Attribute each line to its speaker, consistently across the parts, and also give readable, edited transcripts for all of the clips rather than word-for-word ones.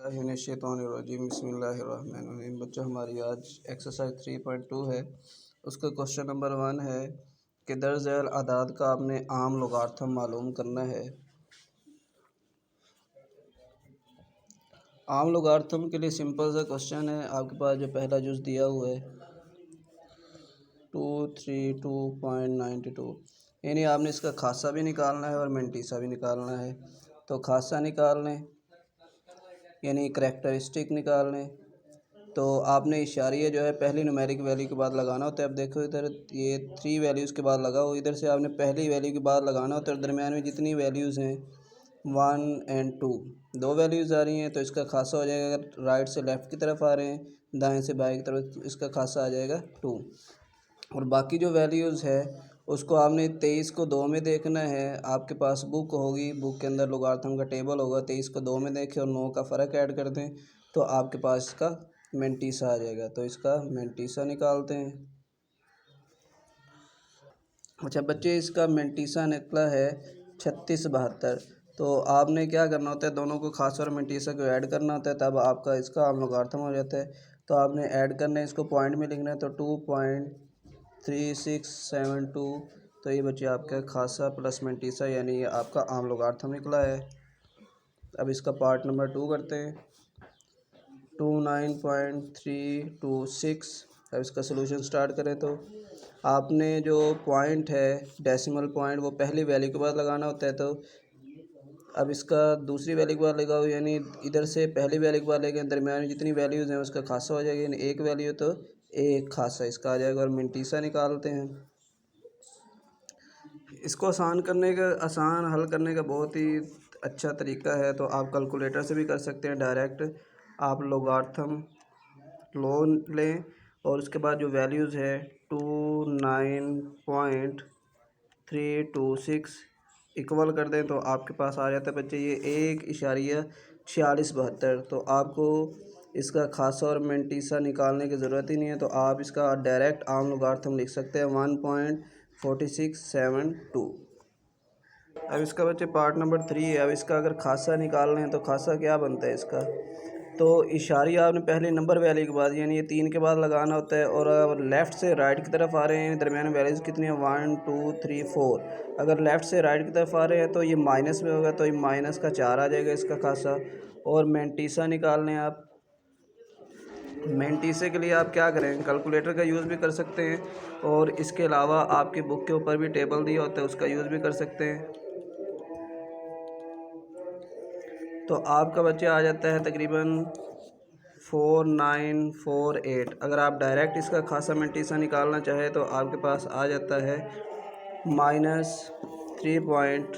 Speaker 1: बिस्मिल्लाहिर्रहमानिर्रहीम बिस्मिल्लाहिर्रहमानिर्रहीम। बच्चों, हमारी आज एक्सरसाइज 3.2 है। उसका क्वेश्चन नंबर 1 है कि दर्ज झैल आदाद का आपने आम लोगार्थम मालूम करना है। आम लोगार्थम के लिए सिंपल सा क्वेश्चन है। आपके पास जो पहला जुज़ दिया हुआ है 232.92, यानी आपने इसका खासा भी निकालना है और मेंटीसा भी निकालना है। तो खासा निकाल लें यानी करैक्टरिस्टिक निकाल लें, तो आपने इशारिया जो है पहली न्यूमेरिक वैल्यू के बाद लगाना होता है। अब देखो इधर ये 3 वैल्यूज़ के बाद लगा हो, इधर से आपने पहली वैल्यू के बाद लगाना होता है। दरमियान में जितनी वैल्यूज़ हैं 1 और 2, दो वैल्यूज़ आ रही हैं तो इसका खासा हो जाएगा। अगर राइट से लेफ़्ट की तरफ आ रहे हैं, दाएं से बाएं की तरफ, तो इसका खासा आ जाएगा 2। और बाकी जो वैल्यूज़ है उसको आपने 23 को 2 में देखना है। आपके पास बुक होगी, बुक के अंदर लोगार्थम का टेबल होगा। 23 को 2 में देखें और 9 का फ़र्क ऐड कर दें तो आपके पास इसका मेंटीसा आ जाएगा। तो इसका मेंटीसा निकालते हैं। अच्छा बच्चे, इसका मेंटीसा निकला है 3672। तो आपने क्या करना होता है, दोनों को खासा और मेंटीसा को ऐड करना होता है, तब आपका इसका आम लोगार्थम हो जाता है। तो आपने ऐड करना है, इसको पॉइंट में लिखना है। तो 2.3672, तो ये बच्चे आपका खासा प्लस मेंटीसा यानी ये आपका आम लोगार्थम निकला है। अब इसका पार्ट नंबर 2 करते हैं। 29.326। अब इसका सलूशन स्टार्ट करें तो आपने जो पॉइंट है डेसिमल पॉइंट वो पहली वैल्यू के बाद लगाना होता है। तो अब इसका दूसरी वैल्यू के बाद लगाओ, यानी इधर से पहली वैल्यू के बाद लेके दरमियान में जितनी वैल्यूज़ हैं उसका खासा हो जाएगा। यानी एक वैल्यू तो एक खासा इसका आ जाएगा। और मेंटीसा निकालते हैं। इसको आसान हल करने का बहुत ही अच्छा तरीका है। तो आप कैलकुलेटर से भी कर सकते हैं डायरेक्ट। आप लोगार्थम लॉग लें और उसके बाद जो वैल्यूज़ है 29.326 इक्वल कर दें तो आपके पास आ जाता है बच्चे ये 1.4672। तो आपको इसका खासा और मेंटीसा निकालने की ज़रूरत ही नहीं है। तो आप इसका डायरेक्ट आम लोगार्थम लिख सकते हैं 1.4672। अब इसका बच्चे पार्ट नंबर 3 है। अब इसका अगर खासा निकालना है तो खासा क्या बनता है इसका, तो इशारिया आपने पहले नंबर वैल्यू के बाद यानी ये 3 के बाद लगाना होता है। और लेफ़्ट से राइट की तरफ आ रहे हैं, दरमियान में वैल्यूज़ कितनी है 1 2 3 4। अगर लेफ़्ट से राइट की तरफ आ रहे हैं तो ये माइनस में होगा, तो ये माइनस का 4 आ जाएगा इसका खासा। और मेंटीसा निकालने हैं आप। मेंटीसे के लिए आप क्या करें, कैलकुलेटर का यूज़ भी कर सकते हैं और इसके अलावा आपकी बुक के ऊपर भी टेबल दिया होता है उसका यूज़ भी कर सकते हैं। तो आपका बच्चे आ जाता है तकरीबन 4948। अगर आप डायरेक्ट इसका खासा मेंटीसा निकालना चाहे तो आपके पास आ जाता है -3 पॉइंट,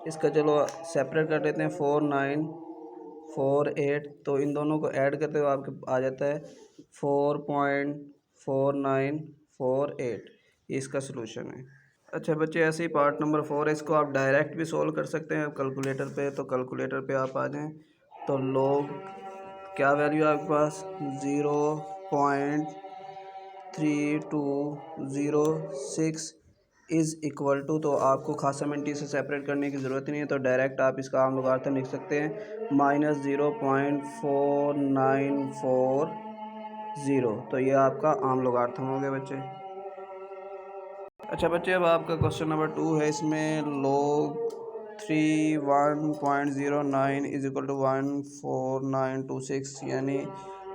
Speaker 1: इसका चलो सेपरेट कर लेते हैं 4948। तो इन दोनों को ऐड करते हुए आपके आ जाता है 4.4948। इसका सलूशन है। अच्छा बच्चे, ऐसे ही पार्ट नंबर 4 है, इसको आप डायरेक्ट भी सोल्व कर सकते हैं कैलकुलेटर पे। तो कैलकुलेटर पे आप आ जाएं तो लोग क्या वैल्यू है आपके पास 0.3206 इज़ इक्वल टू, तो आपको खासा मेंटी से सेपरेट करने की ज़रूरत नहीं है। तो डायरेक्ट आप इसका आम लोगार्थम लिख सकते हैं -0.4940। तो ये आपका आम लोगार्थम हो गया बच्चे। अच्छा बच्चे, अब आपका क्वेश्चन नंबर 2 है। इसमें log 31.09 इज इक्वल टू 14926 यानी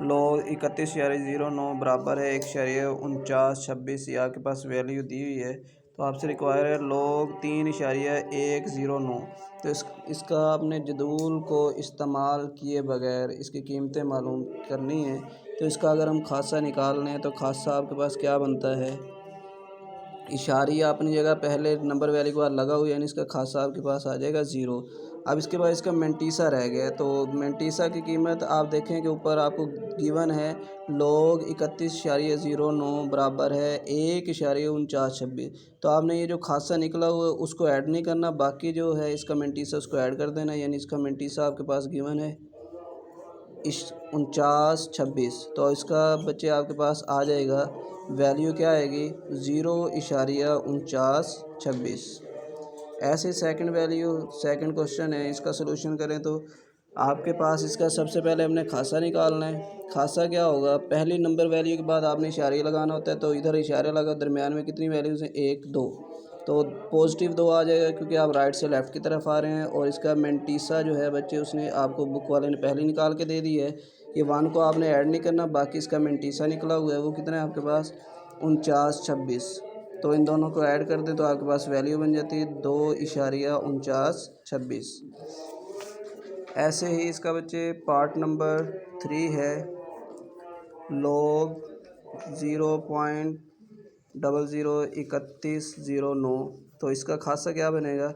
Speaker 1: log 31.09 बराबर है 1.4926। ये आपके पास वैल्यू दी हुई है। तो आपसे रिक्वायर है log 3.109। तो इसका आपने जदूल को इस्तेमाल किए बगैर इसकी कीमतें मालूम करनी है। तो इसका अगर हम खासा निकाल लें तो खासा आपके पास क्या बनता है, इशारिया अपनी जगह पहले नंबर वैल्यू के बाद लगा हुआ, यानी इसका खासा आपके पास आ जाएगा 0। अब इसके बाद इसका मेंटीसा रह गया। तो मेंटीसा की कीमत आप देखें कि ऊपर आपको गिवन है log 31.09 बराबर है 1.4926। तो आपने ये जो खासा निकला हुआ है उसको ऐड नहीं करना, बाकी जो है इसका मेंटीसा उसको ऐड कर देना। यानी इसका मेंटीसा आपके पास गिवन है 4926। तो इसका बच्चे आपके पास आ जाएगा वैल्यू क्या आएगी 0.4926। ऐसे सेकंड क्वेश्चन है, इसका सलूशन करें तो आपके पास इसका सबसे पहले हमने खासा निकालना है। खासा क्या होगा, पहली नंबर वैल्यू के बाद आपने इशारे लगाना होता है, तो इधर इशारे लगा, दरमियान में कितनी वैल्यूज़ हैं, 1 2, तो पॉजिटिव 2 आ जाएगा क्योंकि आप राइट से लेफ़्ट की तरफ आ रहे हैं। और इसका मेंटीसा जो है बच्चे, उसने आपको बुक वाले ने पहले निकाल के दे दी है। ये 1 को आपने ऐड नहीं करना, बाकी इसका मेंटीसा निकला हुआ है, वो कितना है आपके पास, 49 26। तो इन दोनों को ऐड कर दें तो आपके पास वैल्यू बन जाती है 2.49 26। ऐसे ही इसका बच्चे पार्ट नंबर 3 है, लॉग 0.003109। तो इसका खासा क्या बनेगा,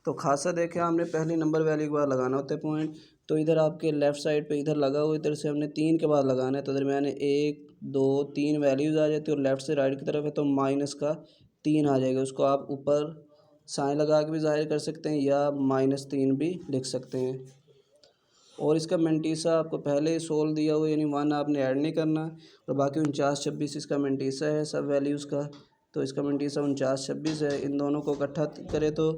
Speaker 1: तो खासा देखें हमने पहली नंबर वैल्यू के बाद लगाना होता है पॉइंट, तो इधर आपके लेफ़्ट साइड पे इधर लगा हुआ, इधर से हमने 3 के बाद लगाना है, तो दरमियान 1 2 3 वैल्यूज़ आ जाती है और लेफ़्ट से राइट की तरफ है तो माइनस का 3 आ जाएगा। उसको आप ऊपर साइन लगा के भी ज़ाहिर कर सकते हैं या -3 भी लिख सकते हैं। और इसका मेंटीसा आपको पहले ही सोल्व दिया हुआ, यानी 1 आपने ऐड नहीं करना, और बाकी 49 26 इसका मेंटीसा है सब वैल्यूज़ का। तो इसका मेंटीसा 49 26 है, इन दोनों को इकट्ठा करें तो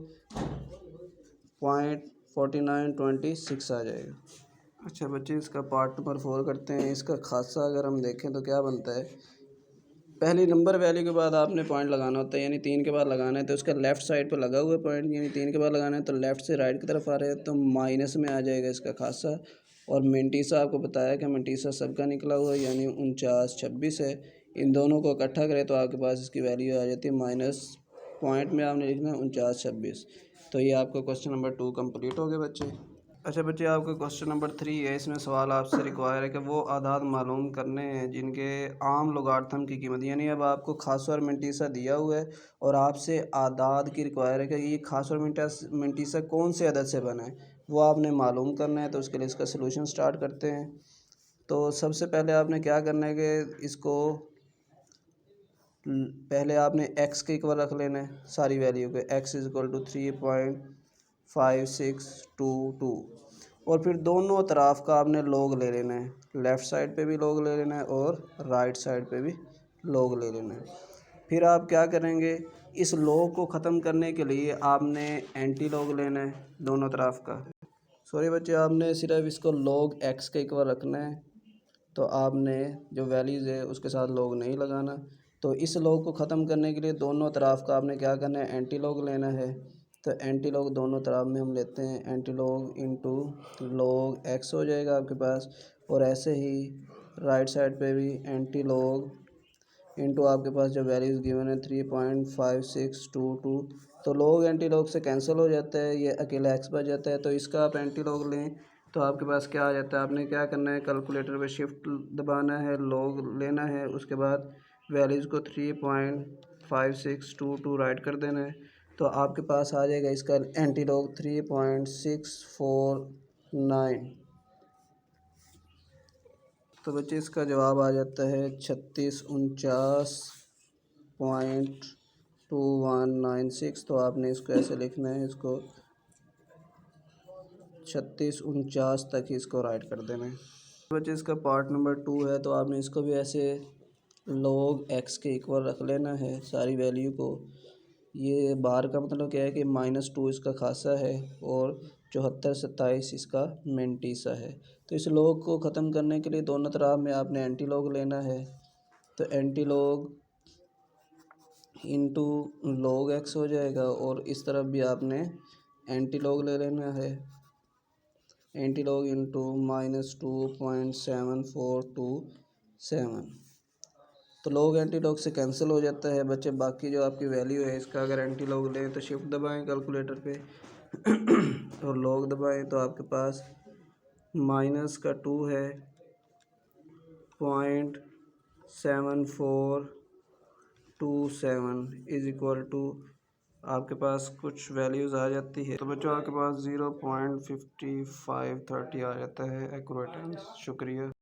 Speaker 1: 0.4926 आ जाएगा। अच्छा बच्चे, इसका पार्ट नंबर 4 करते हैं। इसका खासा अगर हम देखें तो क्या बनता है, पहली नंबर वैल्यू के बाद आपने पॉइंट लगाना होता है, यानी 3 के बाद लगाना है, तो उसका लेफ़्ट साइड पे लगा हुआ है पॉइंट, यानी 3 के बाद लगाना है तो लेफ़्ट से राइट की तरफ आ रहे हैं तो माइनस में आ जाएगा इसका खासा। और मेंटीसा आपको बताया कि मेंटीसा सबका निकला हुआ है, यानी 49 26 है। इन दोनों को इकट्ठा करें तो आपके पास इसकी वैल्यू आ जाती है माइनस, पॉइंट में आपने लिखना है 49 26। तो ये आपका क्वेश्चन नंबर 2 कंप्लीट हो गया बच्चे। अच्छा बच्चे, आपका क्वेश्चन नंबर 3 है। इसमें सवाल आपसे रिक्वायर है कि वो आदाद मालूम करने हैं जिनके आम लोगार्थम की कीमत, यानी अब आपको खासा और मिंटीसा दिया हुआ है और आपसे आदाद की रिक्वायर है कि ये खासा और मिंटीसा कौन से अदद से बना है, वो आपने मालूम करना है। तो उसके लिए इसका सलूशन स्टार्ट करते हैं। तो सबसे पहले आपने क्या करना है कि इसको पहले आपने x के इक्वल रख लेना है सारी वैल्यू के, x इज़ इक्वल टू 3.5622, और फिर दोनों तरफ का आपने लॉग ले लेना है, लेफ़्ट साइड पे भी लॉग ले लेना है और राइट साइड पे भी लॉग ले लेना है। फिर आप क्या करेंगे, इस लॉग को ख़त्म करने के लिए आपने एंटी लॉग लेना है दोनों तरफ का। सॉरी बच्चे, आपने सिर्फ इसको लॉग x के इक्वल रखना है, तो आपने जो वैल्यूज़ है उसके साथ लॉग नहीं लगाना। तो इस लॉग को ख़त्म करने के लिए दोनों तरफ का आपने क्या करना है, एंटी लॉग लेना है। तो एंटी लॉग दोनों तरफ में हम लेते हैं, anti log into log x हो जाएगा आपके पास। और ऐसे ही राइट साइड पे भी एंटी लॉग इंटू आपके पास जो वैल्यूज़ गिवन है 3.5622, तो लॉग एंटी लॉग से कैंसिल हो जाता है, ये अकेला एक्स बच जाता है। तो इसका आप एंटी लॉग लें तो आपके पास क्या आ जाता है, आपने क्या करना है, कैलकुलेटर पे शिफ्ट दबाना है, लॉग लेना है, उसके बाद वैल्यूज़ को 3.5622 राइट कर देना है, तो आपके पास आ जाएगा इसका एंटी लॉग 3.649। तो बच्चे इसका जवाब आ जाता है 3649.2196। तो आपने इसको ऐसे लिखना है, इसको 3649 तक ही इसको राइट कर देना है। बच्चे इसका पार्ट नंबर 2 है, तो आपने इसको भी ऐसे log x के इक्वल रख लेना है सारी वैल्यू को। ये बार का मतलब क्या है कि -2 इसका खासा है और 74 27 इसका मेंटीसा है। तो इस log को ख़त्म करने के लिए दोनों तरफ में आपने एंटी log लेना है, तो anti log into log x हो जाएगा, और इस तरफ भी आपने एंटी log ले लेना है, एंटी log इंटू -2.7427। तो log एंटी log से कैंसिल हो जाता है बच्चे। बाकी जो आपकी वैल्यू है इसका अगर एंटी log लें तो शिफ्ट दबाएं कैलकुलेटर पे और log दबाएं तो आपके पास माइनस का 2 है 0.7427 इज़ इक्वल टू आपके पास कुछ वैल्यूज़ आ जाती है। तो बच्चों आपके पास 0.5530 आ जाता है एक्यूरेट आंसर। शुक्रिया।